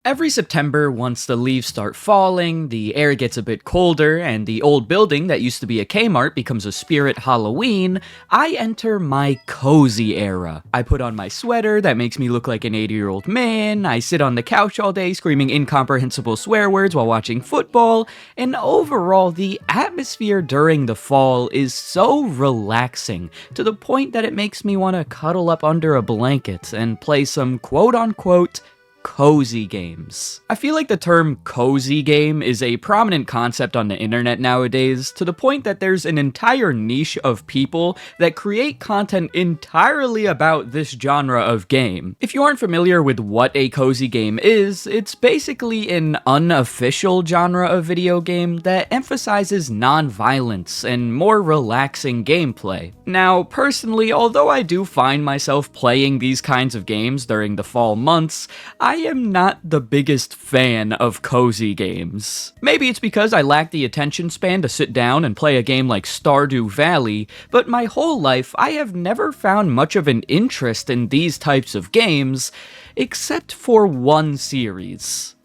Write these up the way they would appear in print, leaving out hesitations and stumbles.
Every September, once the leaves start falling, the air gets a bit colder, and the old building that used to be a Kmart becomes a spirit Halloween, I enter my cozy era. I put on my sweater that makes me look like an 80-year-old man, I sit on the couch all day screaming incomprehensible swear words while watching football, and overall, the atmosphere during the fall is so relaxing, to the point that it makes me want to cuddle up under a blanket and play some quote-unquote cozy games. I feel like the term cozy game is a prominent concept on the internet nowadays, to the point that there's an entire niche of people that create content entirely about this genre of game. If you aren't familiar with what a cozy game is, it's basically an unofficial genre of video game that emphasizes non-violence and more relaxing gameplay. Now, personally, although I do find myself playing these kinds of games during the fall months, I am not the biggest fan of cozy games. Maybe it's because I lack the attention span to sit down and play a game like Stardew Valley, but my whole life I have never found much of an interest in these types of games, except for one series.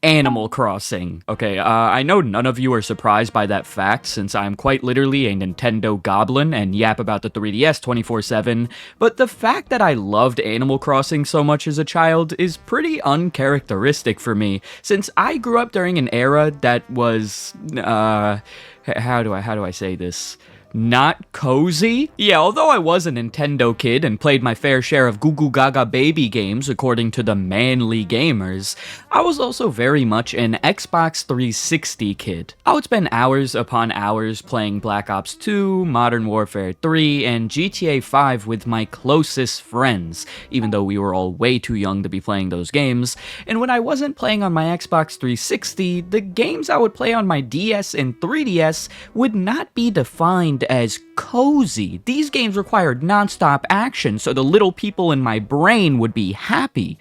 Animal Crossing. Okay, I know none of you are surprised by that fact, since I'm quite literally a Nintendo goblin and yap about the 3DS 24/7, but the fact that I loved Animal Crossing so much as a child is pretty uncharacteristic for me, since I grew up during an era that was, how do I say this? Not cozy? Yeah, although I was a Nintendo kid and played my fair share of Goo Goo Gaga baby games according to the manly gamers, I was also very much an Xbox 360 kid. I would spend hours upon hours playing Black Ops 2, Modern Warfare 3, and GTA 5 with my closest friends, even though we were all way too young to be playing those games, and when I wasn't playing on my Xbox 360, the games I would play on my DS and 3DS would not be defined as cozy. These games required non-stop action, so the little people in my brain would be happy.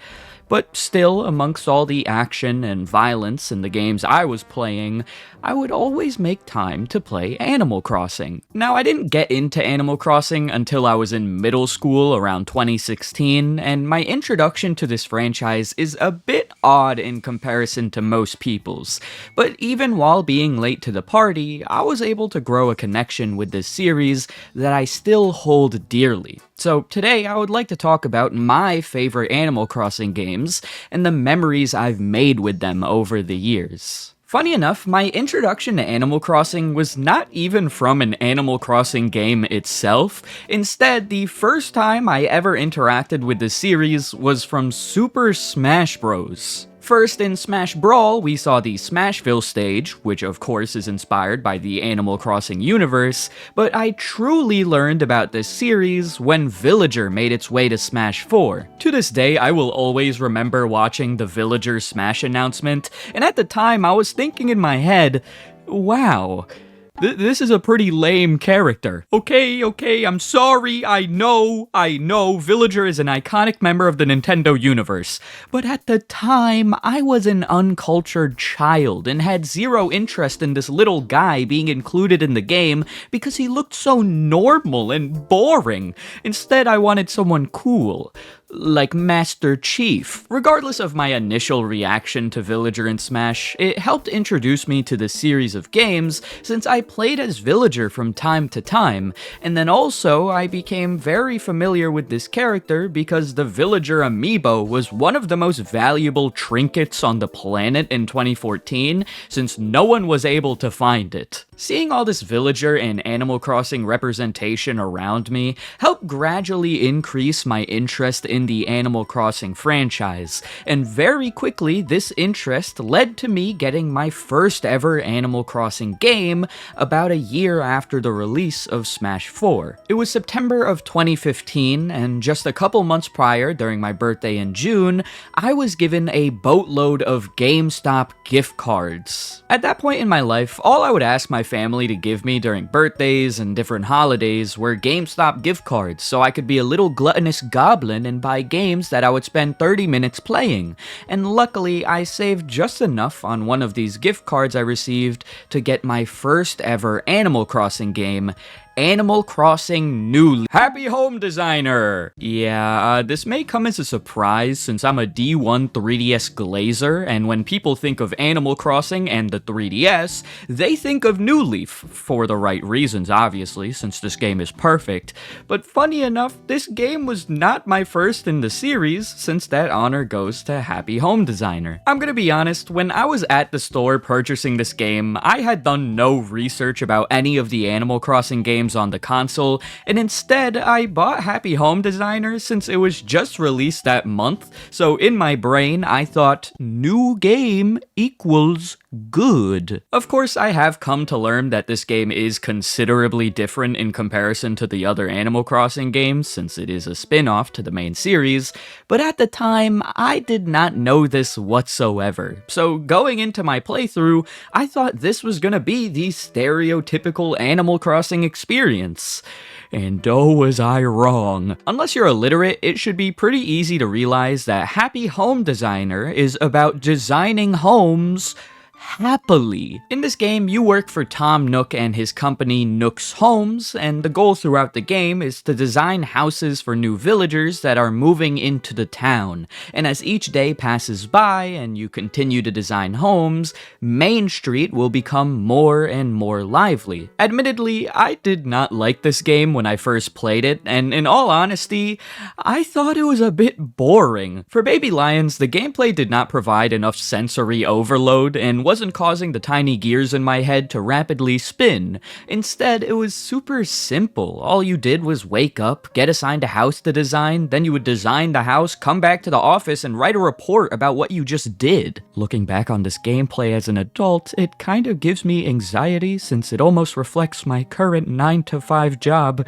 But still, amongst all the action and violence in the games I was playing, I would always make time to play Animal Crossing. Now, I didn't get into Animal Crossing until I was in middle school around 2016, and my introduction to this franchise is a bit odd in comparison to most people's. But even while being late to the party, I was able to grow a connection with this series that I still hold dearly. So today, I would like to talk about my favorite Animal Crossing games and the memories I've made with them over the years. Funny enough, my introduction to Animal Crossing was not even from an Animal Crossing game itself. Instead, the first time I ever interacted with the series was from Super Smash Bros. First, in Smash Brawl, we saw the Smashville stage, which of course is inspired by the Animal Crossing universe, but I truly learned about this series when Villager made its way to Smash 4. To this day, I will always remember watching the Villager Smash announcement, and at the time I was thinking in my head, wow, this is a pretty lame character. Okay, I'm sorry, I know, Villager is an iconic member of the Nintendo universe. But at the time, I was an uncultured child and had zero interest in this little guy being included in the game because he looked so normal and boring. Instead, I wanted someone cool, like Master Chief. Regardless of my initial reaction to Villager in Smash, it helped introduce me to the series of games since I played as Villager from time to time, and then also I became very familiar with this character because the Villager amiibo was one of the most valuable trinkets on the planet in 2014 since no one was able to find it. Seeing all this Villager and Animal Crossing representation around me helped gradually increase my interest in the Animal Crossing franchise, and very quickly this interest led to me getting my first ever Animal Crossing game about a year after the release of Smash 4. It was September of 2015, and just a couple months prior, during my birthday in June, I was given a boatload of GameStop gift cards. At that point in my life, all I would ask my family to give me during birthdays and different holidays were GameStop gift cards so I could be a little gluttonous goblin and buy games that I would spend 30 minutes playing, and luckily I saved just enough on one of these gift cards I received to get my first ever Animal Crossing game, Animal Crossing New Happy Home Designer! Yeah, this may come as a surprise since I'm a D1 3DS glazer, and when people think of Animal Crossing and the 3DS, they think of New Leaf, for the right reasons obviously, since this game is perfect. But funny enough, this game was not my first in the series, since that honor goes to Happy Home Designer. I'm gonna be honest, when I was at the store purchasing this game, I had done no research about any of the Animal Crossing games on the console, and instead I bought Happy Home Designer since it was just released that month, so in my brain I thought new game equals good. Of course, I have come to learn that this game is considerably different in comparison to the other Animal Crossing games, since it is a spin-off to the main series, but at the time, I did not know this whatsoever. So going into my playthrough, I thought this was gonna be the stereotypical Animal Crossing experience. And oh, was I wrong. Unless you're illiterate, it should be pretty easy to realize that Happy Home Designer is about designing homes happily. In this game, you work for Tom Nook and his company Nook's Homes, and the goal throughout the game is to design houses for new villagers that are moving into the town. And as each day passes by and you continue to design homes, Main Street will become more and more lively. Admittedly, I did not like this game when I first played it, and in all honesty, I thought it was a bit boring. For Baby Lions, the gameplay did not provide enough sensory overload and wasn't causing the tiny gears in my head to rapidly spin. Instead, it was super simple. All you did was wake up, get assigned a house to design, then you would design the house, come back to the office, and write a report about what you just did. Looking back on this gameplay as an adult, it kind of gives me anxiety since it almost reflects my current 9-to-5 job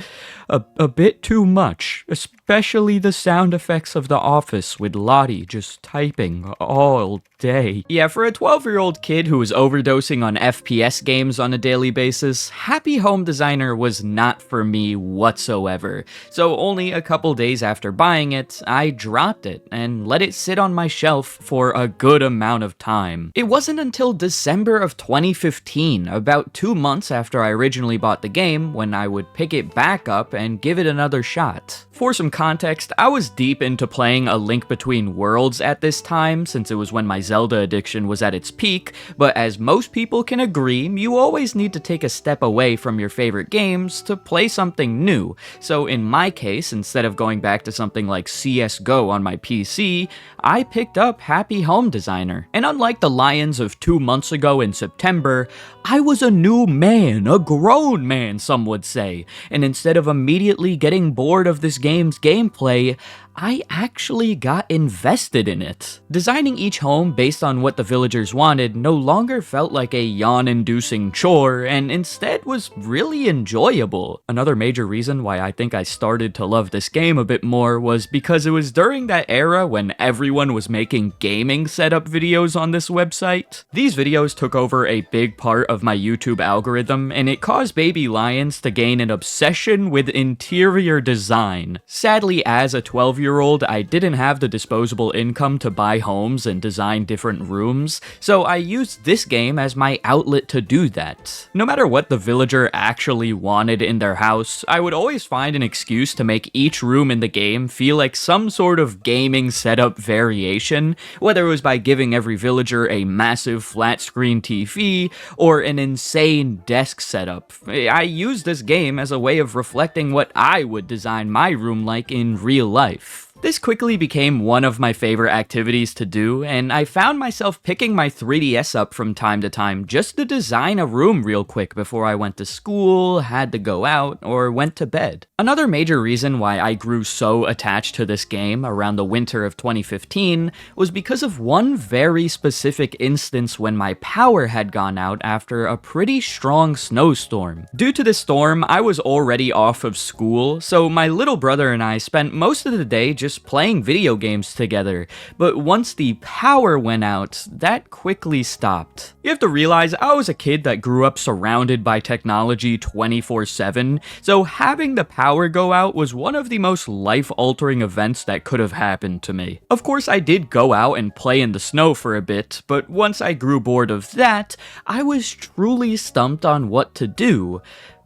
a bit too much, especially the sound effects of the office with Lottie just typing all day. Yeah, for a 12-year-old kid who was overdosing on FPS games on a daily basis, Happy Home Designer was not for me whatsoever. So only a couple days after buying it, I dropped it and let it sit on my shelf for a good amount of time. It wasn't until December of 2015, about 2 months after I originally bought the game, when I would pick it back up and give it another shot. For some context, I was deep into playing A Link Between Worlds at this time, since it was when my Zelda addiction was at its peak, but as most people can agree, you always need to take a step away from your favorite games to play something new. So in my case, instead of going back to something like CSGO on my PC, I picked up Happy Home Designer. And unlike the LaiyenZ of 2 months ago in September, I was a new man, a grown man, some would say. And instead of immediately getting bored of this game's gameplay, I actually got invested in it. Designing each home based on what the villagers wanted no longer felt like a yawn-inducing chore, and instead was really enjoyable. Another major reason why I think I started to love this game a bit more was because it was during that era when everyone was making gaming setup videos on this website. These videos took over a big part of my YouTube algorithm, and it caused Baby Lions to gain an obsession with interior design. Sadly, as a 12-year-old, I didn't have the disposable income to buy homes and design different rooms, so I used this game as my outlet to do that. No matter what the villager actually wanted in their house, I would always find an excuse to make each room in the game feel like some sort of gaming setup variation, whether it was by giving every villager a massive flat screen TV or an insane desk setup. I used this game as a way of reflecting what I would design my room like in real life. This quickly became one of my favorite activities to do, and I found myself picking my 3DS up from time to time just to design a room real quick before I went to school, had to go out, or went to bed. Another major reason why I grew so attached to this game around the winter of 2015 was because of one very specific instance when my power had gone out after a pretty strong snowstorm. Due to this storm, I was already off of school, so my little brother and I spent most of the day just playing video games together, but once the power went out, that quickly stopped. You have to realize I was a kid that grew up surrounded by technology 24/7, so having the power go out was one of the most life-altering events that could have happened to me. Of course, I did go out and play in the snow for a bit, but once I grew bored of that, I was truly stumped on what to do.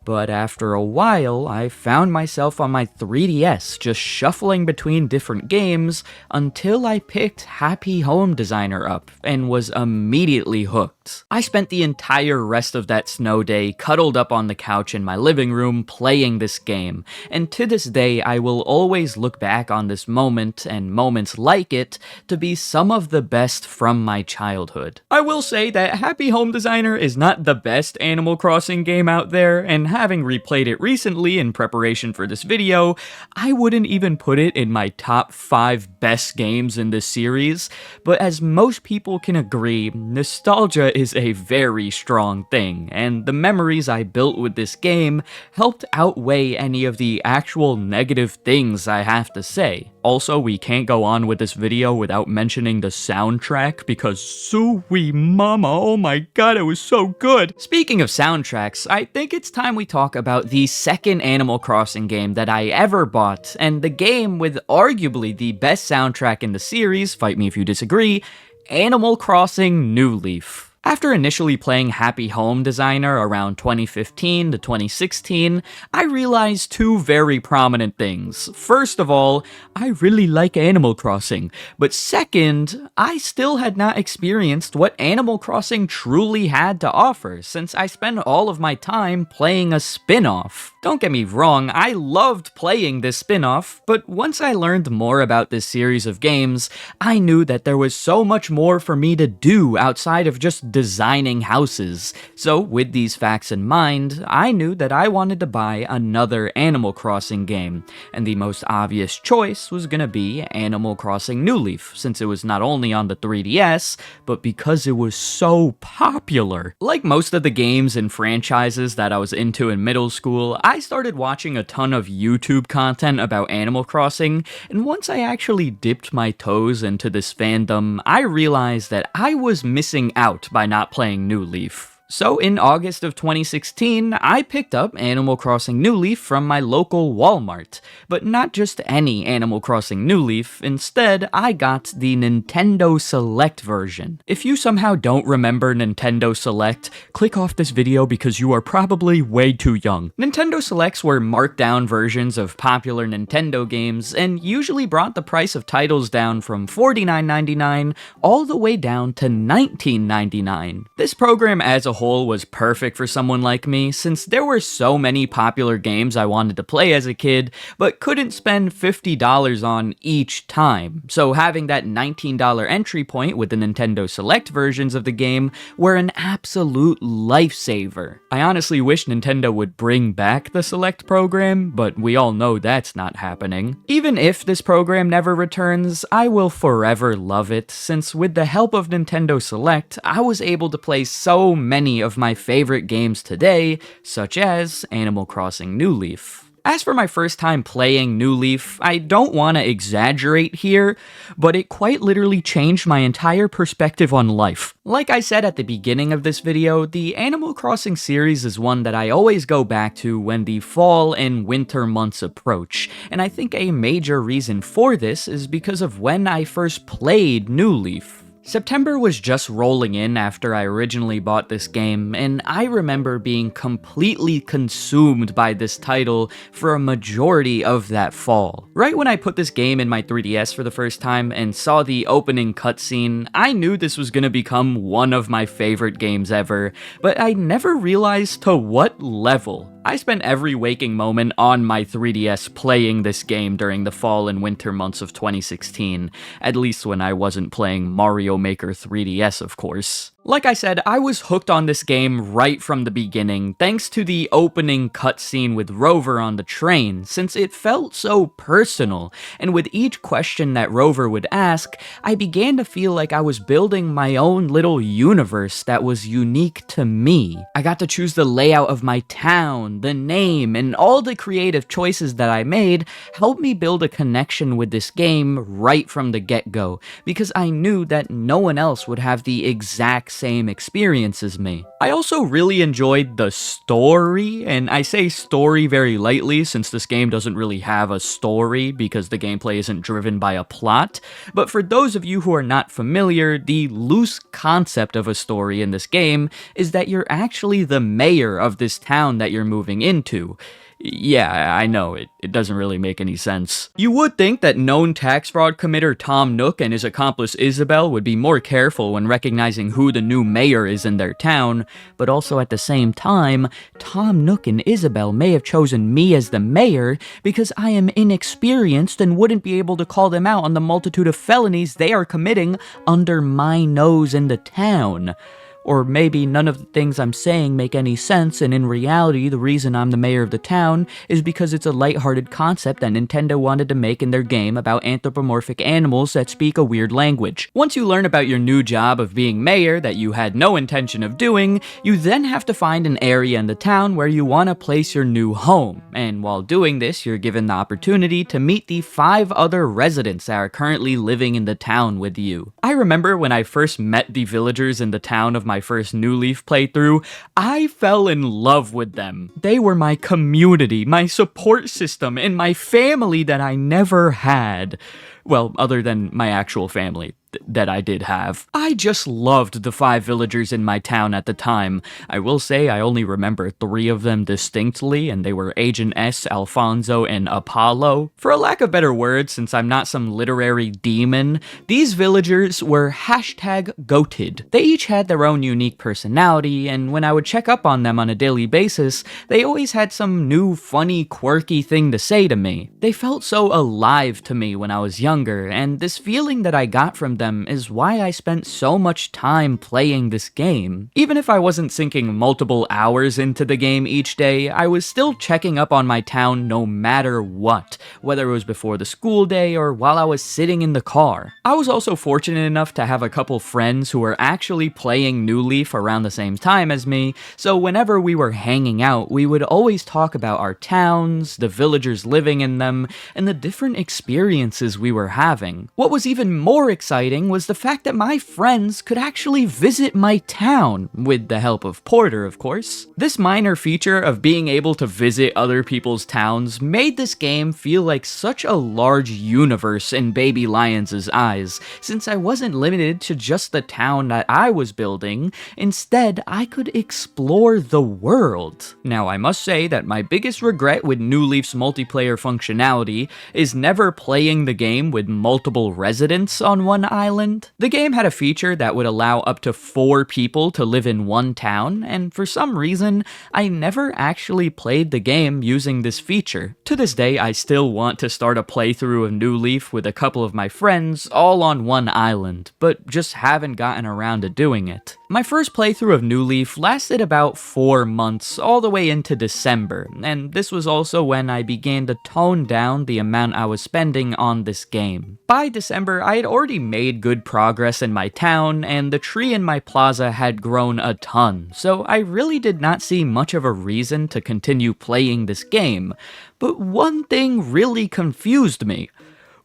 But after a while, I found myself on my 3DS just shuffling between different games until I picked Happy Home Designer up and was immediately hooked. I spent the entire rest of that snow day cuddled up on the couch in my living room playing this game, and to this day I will always look back on this moment and moments like it to be some of the best from my childhood. I will say that Happy Home Designer is not the best Animal Crossing game out there, and having replayed it recently in preparation for this video, I wouldn't even put it in my top 5 best games in this series, but as most people can agree, nostalgia is a very strong thing, and the memories I built with this game helped outweigh any of the actual negative things I have to say. Also, we can't go on with this video without mentioning the soundtrack, because Sui Mama, oh my god, it was so good! Speaking of soundtracks, I think it's time we talk about the second Animal Crossing game that I ever bought, and the game with arguably the best soundtrack in the series, fight me if you disagree, Animal Crossing New Leaf. After initially playing Happy Home Designer around 2015 to 2016, I realized two very prominent things. First of all, I really like Animal Crossing, but second, I still had not experienced what Animal Crossing truly had to offer, since I spent all of my time playing a spin-off. Don't get me wrong, I loved playing this spin-off, but once I learned more about this series of games, I knew that there was so much more for me to do outside of just designing houses. So with these facts in mind, I knew that I wanted to buy another Animal Crossing game, and the most obvious choice was gonna be Animal Crossing New Leaf, since it was not only on the 3DS, but because it was so popular. Like most of the games and franchises that I was into in middle school, I started watching a ton of YouTube content about Animal Crossing, and once I actually dipped my toes into this fandom, I realized that I was missing out by not playing New Leaf. So in August of 2016, I picked up Animal Crossing New Leaf from my local Walmart. But not just any Animal Crossing New Leaf, instead I got the Nintendo Select version. If you somehow don't remember Nintendo Select, click off this video because you are probably way too young. Nintendo Selects were marked down versions of popular Nintendo games and usually brought the price of titles down from $49.99 all the way down to $19.99. This program as a whole was perfect for someone like me, since there were so many popular games I wanted to play as a kid, but couldn't spend $50 on each time. So having that $19 entry point with the Nintendo Select versions of the game were an absolute lifesaver. I honestly wish Nintendo would bring back the Select program, but we all know that's not happening. Even if this program never returns, I will forever love it, since with the help of Nintendo Select, I was able to play so many of my favorite games today, such as Animal Crossing New Leaf. As for my first time playing New Leaf, I don't want to exaggerate here, but it quite literally changed my entire perspective on life. Like I said at the beginning of this video, the Animal Crossing series is one that I always go back to when the fall and winter months approach, and I think a major reason for this is because of when I first played New Leaf. September was just rolling in after I originally bought this game, and I remember being completely consumed by this title for a majority of that fall. Right when I put this game in my 3DS for the first time and saw the opening cutscene, I knew this was gonna become one of my favorite games ever, but I never realized to what level. I spent every waking moment on my 3DS playing this game during the fall and winter months of 2016, at least when I wasn't playing Mario Maker 3DS, of course. Like I said, I was hooked on this game right from the beginning, thanks to the opening cutscene with Rover on the train, since it felt so personal, and with each question that Rover would ask, I began to feel like I was building my own little universe that was unique to me. I got to choose the layout of my town, the name, and all the creative choices that I made helped me build a connection with this game right from the get-go, because I knew that no one else would have the exact same experience as me. I also really enjoyed the story, and I say story very lightly since this game doesn't really have a story because the gameplay isn't driven by a plot. But for those of you who are not familiar, the loose concept of a story in this game is that you're actually the mayor of this town that you're moving into. Yeah, I know, it doesn't really make any sense. You would think that known tax fraud committer Tom Nook and his accomplice Isabel would be more careful when recognizing who the new mayor is in their town, but also at the same time, Tom Nook and Isabel may have chosen me as the mayor because I am inexperienced and wouldn't be able to call them out on the multitude of felonies they are committing under my nose in the town. Or maybe none of the things I'm saying make any sense, and in reality, the reason I'm the mayor of the town is because it's a lighthearted concept that Nintendo wanted to make in their game about anthropomorphic animals that speak a weird language. Once you learn about your new job of being mayor that you had no intention of doing, you then have to find an area in the town where you want to place your new home. And while doing this, you're given the opportunity to meet the 5 other residents that are currently living in the town with you. I remember when I first met the villagers in the town of my first New Leaf playthrough, I fell in love with them. They were my community, my support system, and my family that I never had. Well, other than my actual family that I did have. I just loved the 5 villagers in my town at the time. I will say I only remember 3 of them distinctly, and they were Agent S, Alfonso, and Apollo. For a lack of better words, since I'm not some literary demon, these villagers were #goated. They each had their own unique personality, and when I would check up on them on a daily basis, they always had some new, funny, quirky thing to say to me. They felt so alive to me when I was younger, and this feeling that I got from them is why I spent so much time playing this game. Even if I wasn't sinking multiple hours into the game each day, I was still checking up on my town no matter what, whether it was before the school day or while I was sitting in the car. I was also fortunate enough to have a couple friends who were actually playing New Leaf around the same time as me, so whenever we were hanging out, we would always talk about our towns, the villagers living in them, and the different experiences we were having. What was even more exciting was the fact that my friends could actually visit my town, with the help of Porter, of course. This minor feature of being able to visit other people's towns made this game feel like such a large universe in baby LaiyenZ's eyes, since I wasn't limited to just the town that I was building. Instead, I could explore the world. Now, I must say that my biggest regret with New Leaf's multiplayer functionality is never playing the game with multiple residents on one island. The game had a feature that would allow up to 4 people to live in one town, and for some reason, I never actually played the game using this feature. To this day, I still want to start a playthrough of New Leaf with a couple of my friends all on one island, but just haven't gotten around to doing it. My first playthrough of New Leaf lasted about 4 months, all the way into December, and this was also when I began to tone down the amount I was spending on this game. By December, I had already made good progress in my town, and the tree in my plaza had grown a ton, so I really did not see much of a reason to continue playing this game. But one thing really confused me.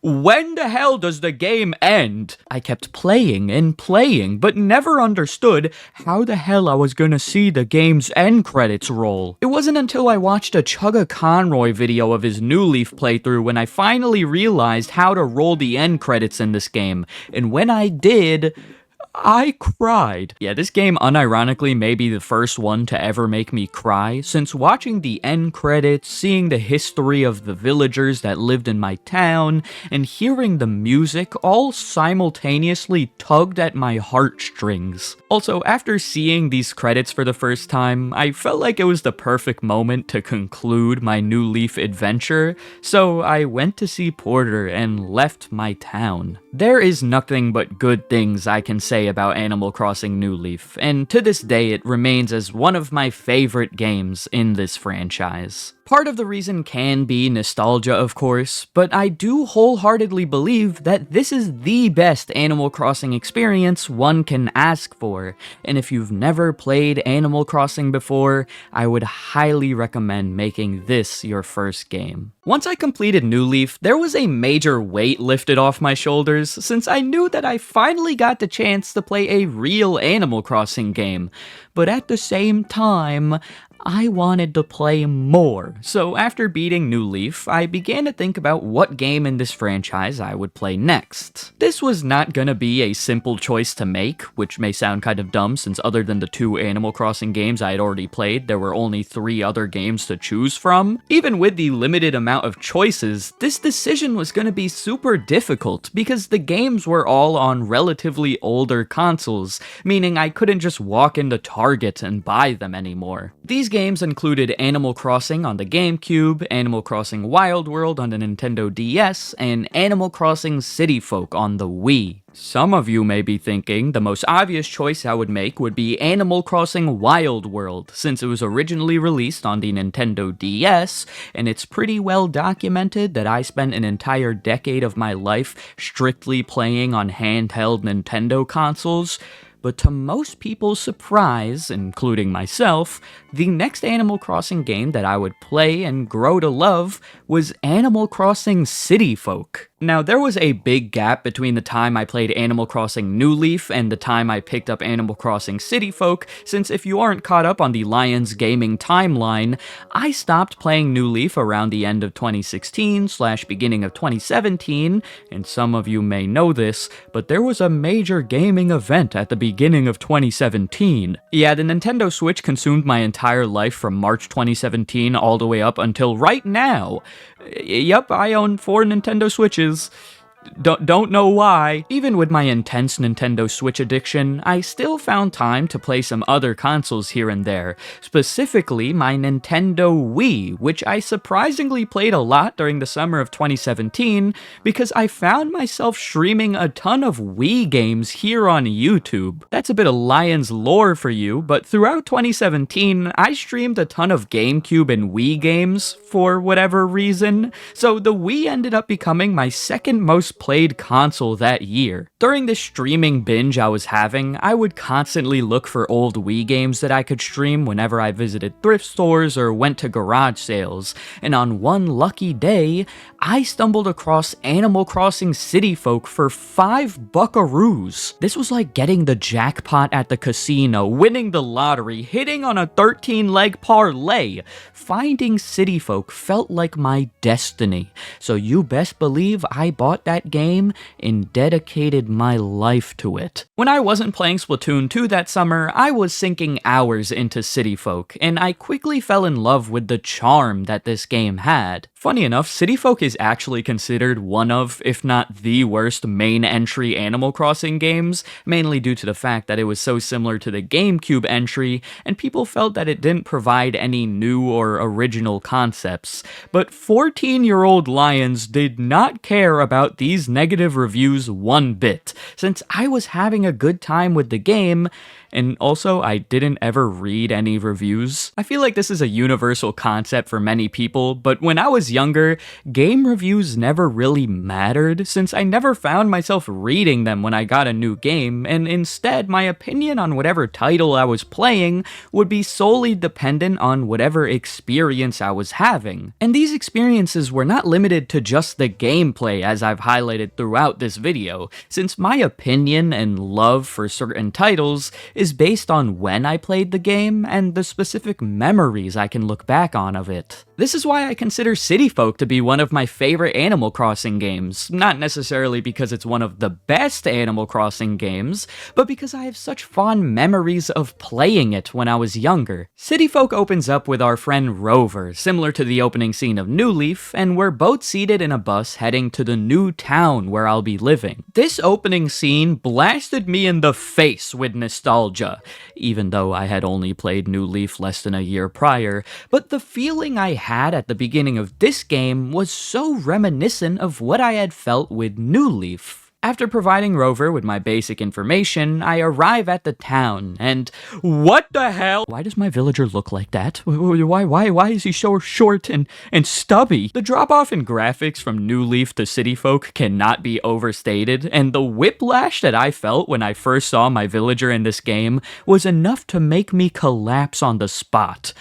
When the hell does the game end? I kept playing and playing, but never understood how the hell I was gonna see the game's end credits roll. It wasn't until I watched a Chugga Conroy video of his New Leaf playthrough when I finally realized how to roll the end credits in this game, and when I did, I cried. Yeah, this game unironically may be the first one to ever make me cry, since watching the end credits, seeing the history of the villagers that lived in my town, and hearing the music all simultaneously tugged at my heartstrings. Also, after seeing these credits for the first time, I felt like it was the perfect moment to conclude my New Leaf adventure, so I went to see Porter and left my town. There is nothing but good things I can say about Animal Crossing New Leaf, and to this day it remains as one of my favorite games in this franchise. Part of the reason can be nostalgia, of course, but I do wholeheartedly believe that this is the best Animal Crossing experience one can ask for, and if you've never played Animal Crossing before, I would highly recommend making this your first game. Once I completed New Leaf, there was a major weight lifted off my shoulders, since I knew that I finally got the chance to play a real Animal Crossing game, but at the same time, I wanted to play more, so after beating New Leaf, I began to think about what game in this franchise I would play next. This was not gonna be a simple choice to make, which may sound kind of dumb since other than the 2 Animal Crossing games I had already played, there were only 3 other games to choose from. Even with the limited amount of choices, this decision was gonna be super difficult because the games were all on relatively older consoles, meaning I couldn't just walk into Target and buy them anymore. These games included Animal Crossing on the GameCube, Animal Crossing Wild World on the Nintendo DS, and Animal Crossing City Folk on the Wii. Some of you may be thinking the most obvious choice I would make would be Animal Crossing Wild World, since it was originally released on the Nintendo DS, and it's pretty well documented that I spent an entire decade of my life strictly playing on handheld Nintendo consoles. But to most people's surprise, including myself, the next Animal Crossing game that I would play and grow to love was Animal Crossing City Folk. Now, there was a big gap between the time I played Animal Crossing New Leaf and the time I picked up Animal Crossing City Folk, since if you aren't caught up on the LaiyenZ gaming timeline, I stopped playing New Leaf around the end of 2016/beginning of 2017, and some of you may know this, but there was a major gaming event at the beginning of 2017. Yeah, the Nintendo Switch consumed my entire life from March 2017 all the way up until right now. Yup, I own 4 Nintendo Switches. Don't know why. Even with my intense Nintendo Switch addiction, I still found time to play some other consoles here and there, specifically my Nintendo Wii, which I surprisingly played a lot during the summer of 2017 because I found myself streaming a ton of Wii games here on YouTube. That's a bit of LaiyenZ lore for you, but throughout 2017, I streamed a ton of GameCube and Wii games for whatever reason, so the Wii ended up becoming my second most played console that year. During this streaming binge I was having, I would constantly look for old Wii games that I could stream whenever I visited thrift stores or went to garage sales, and on one lucky day, I stumbled across Animal Crossing City Folk for 5 buckaroos. This was like getting the jackpot at the casino, winning the lottery, hitting on a 13-leg parlay. Finding City Folk felt like my destiny, so you best believe I bought that game and dedicated my life to it. When I wasn't playing Splatoon 2 that summer, I was sinking hours into City Folk, and I quickly fell in love with the charm that this game had. Funny enough, City Folk is actually considered one of, if not the worst, main entry Animal Crossing games, mainly due to the fact that it was so similar to the GameCube entry, and people felt that it didn't provide any new or original concepts. But 14-year-old LaiyenZ did not care about these negative reviews one bit, since I was having a good time with the game, and also I didn't ever read any reviews. I feel like this is a universal concept for many people, but when I was younger, game reviews never really mattered, since I never found myself reading them when I got a new game, and instead my opinion on whatever title I was playing would be solely dependent on whatever experience I was having. And these experiences were not limited to just the gameplay, as I've highlighted throughout this video, since my opinion and love for certain titles is based on when I played the game and the specific memories I can look back on of it. This is why I consider City Folk to be one of my favorite Animal Crossing games, not necessarily because it's one of the best Animal Crossing games, but because I have such fond memories of playing it when I was younger. City Folk opens up with our friend Rover, similar to the opening scene of New Leaf, and we're both seated in a bus heading to the new town where I'll be living. This opening scene blasted me in the face with nostalgia, even though I had only played New Leaf less than a year prior, but the feeling I had at the beginning of this game was so reminiscent of what I had felt with New Leaf. After providing Rover with my basic information, I arrive at the town, and what the hell? Why does my villager look like that? Why is he so short and stubby? The drop-off in graphics from New Leaf to City Folk cannot be overstated, and the whiplash that I felt when I first saw my villager in this game was enough to make me collapse on the spot.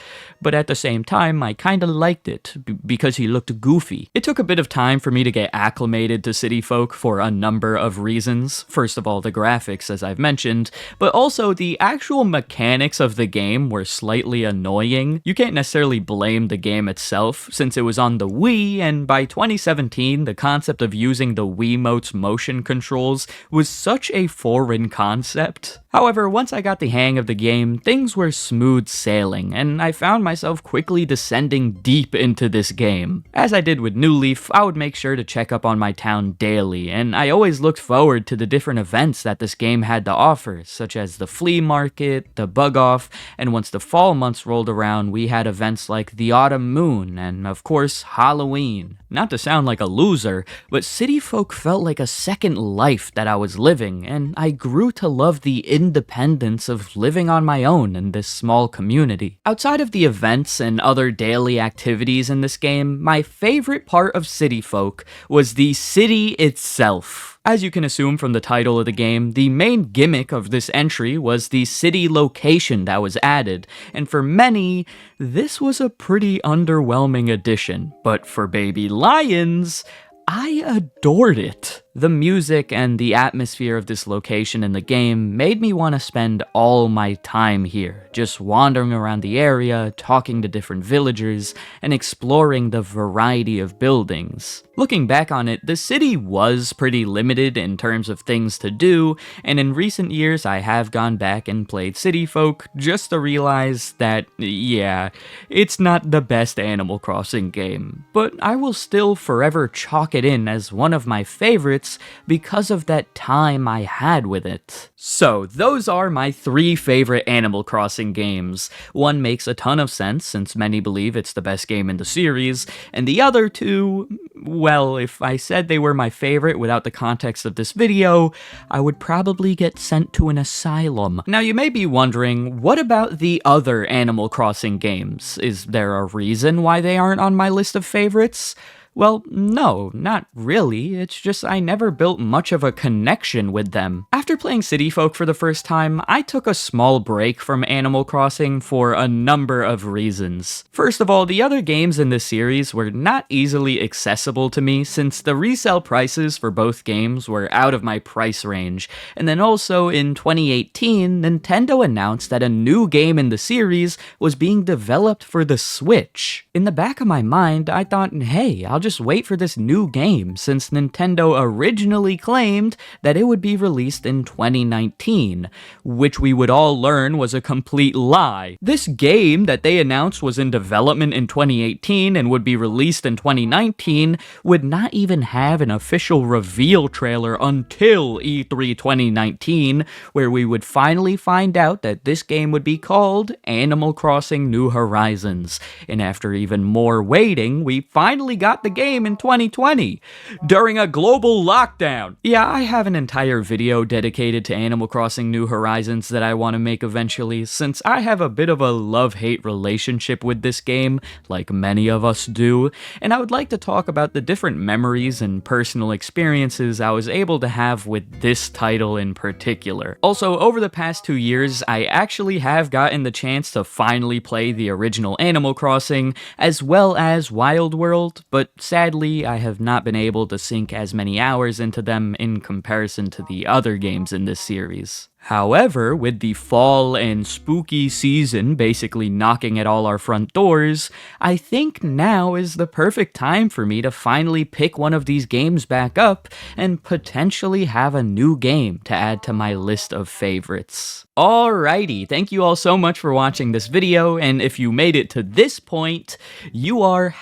But at the same time, I kinda liked it, because he looked goofy. It took a bit of time for me to get acclimated to City Folk for a number of reasons. First of all, the graphics, as I've mentioned, but also the actual mechanics of the game were slightly annoying. You can't necessarily blame the game itself, since it was on the Wii, and by 2017, the concept of using the Wiimote's motion controls was such a foreign concept. However, once I got the hang of the game, things were smooth sailing, and I found myself quickly descending deep into this game. As I did with New Leaf, I would make sure to check up on my town daily, and I always looked forward to the different events that this game had to offer, such as the flea market, the bug off, and once the fall months rolled around, we had events like the autumn moon, and of course, Halloween. Not to sound like a loser, but City Folk felt like a second life that I was living, and I grew to love the independence of living on my own in this small community. Outside of the events and other daily activities in this game, my favorite part of City Folk was the city itself. As you can assume from the title of the game, the main gimmick of this entry was the city location that was added, and for many, this was a pretty underwhelming addition, but for baby LaiyenZ, I adored it. The music and the atmosphere of this location in the game made me want to spend all my time here, just wandering around the area, talking to different villagers, and exploring the variety of buildings. Looking back on it, the city was pretty limited in terms of things to do, and in recent years I have gone back and played City Folk just to realize that, yeah, it's not the best Animal Crossing game, but I will still forever chalk it in as one of my favorites because of that time I had with it. So, those are my 3 favorite Animal Crossing games. One makes a ton of sense, since many believe it's the best game in the series, and the other 2, well, if I said they were my favorite without the context of this video, I would probably get sent to an asylum. Now, you may be wondering, what about the other Animal Crossing games? Is there a reason why they aren't on my list of favorites? Well, no, not really. It's just I never built much of a connection with them. After playing City Folk for the first time, I took a small break from Animal Crossing for a number of reasons. First of all, the other games in this series were not easily accessible to me since the resale prices for both games were out of my price range. And then also in 2018, Nintendo announced that a new game in the series was being developed for the Switch. In the back of my mind, I thought, hey, I'll just wait for this new game, since Nintendo originally claimed that it would be released in 2019, which we would all learn was a complete lie. This game that they announced was in development in 2018 and would be released in 2019 would not even have an official reveal trailer until E3 2019, where we would finally find out that this game would be called Animal Crossing New Horizons. And after even more waiting, we finally got the game in 2020, during a global lockdown. Yeah, I have an entire video dedicated to Animal Crossing New Horizons that I want to make eventually, since I have a bit of a love-hate relationship with this game, like many of us do, and I would like to talk about the different memories and personal experiences I was able to have with this title in particular. Also, over the past 2 years, I actually have gotten the chance to finally play the original Animal Crossing, as well as Wild World, but sadly, I have not been able to sink as many hours into them in comparison to the other games in this series. However, with the fall and spooky season basically knocking at all our front doors, I think now is the perfect time for me to finally pick one of these games back up and potentially have a new game to add to my list of favorites. Alrighty, thank you all so much for watching this video, and if you made it to this point, you are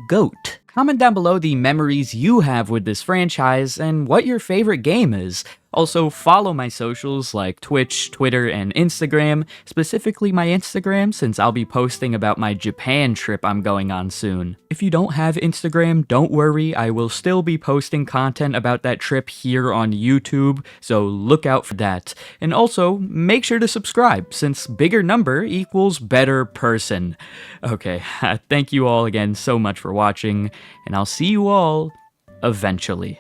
#GOAT. Comment down below the memories you have with this franchise and what your favorite game is. Also, follow my socials like Twitch, Twitter, and Instagram, specifically my Instagram since I'll be posting about my Japan trip I'm going on soon. If you don't have Instagram, don't worry, I will still be posting content about that trip here on YouTube, so look out for that. And also, make sure to subscribe since bigger number equals better person. Okay, thank you all again so much for watching, and I'll see you all eventually.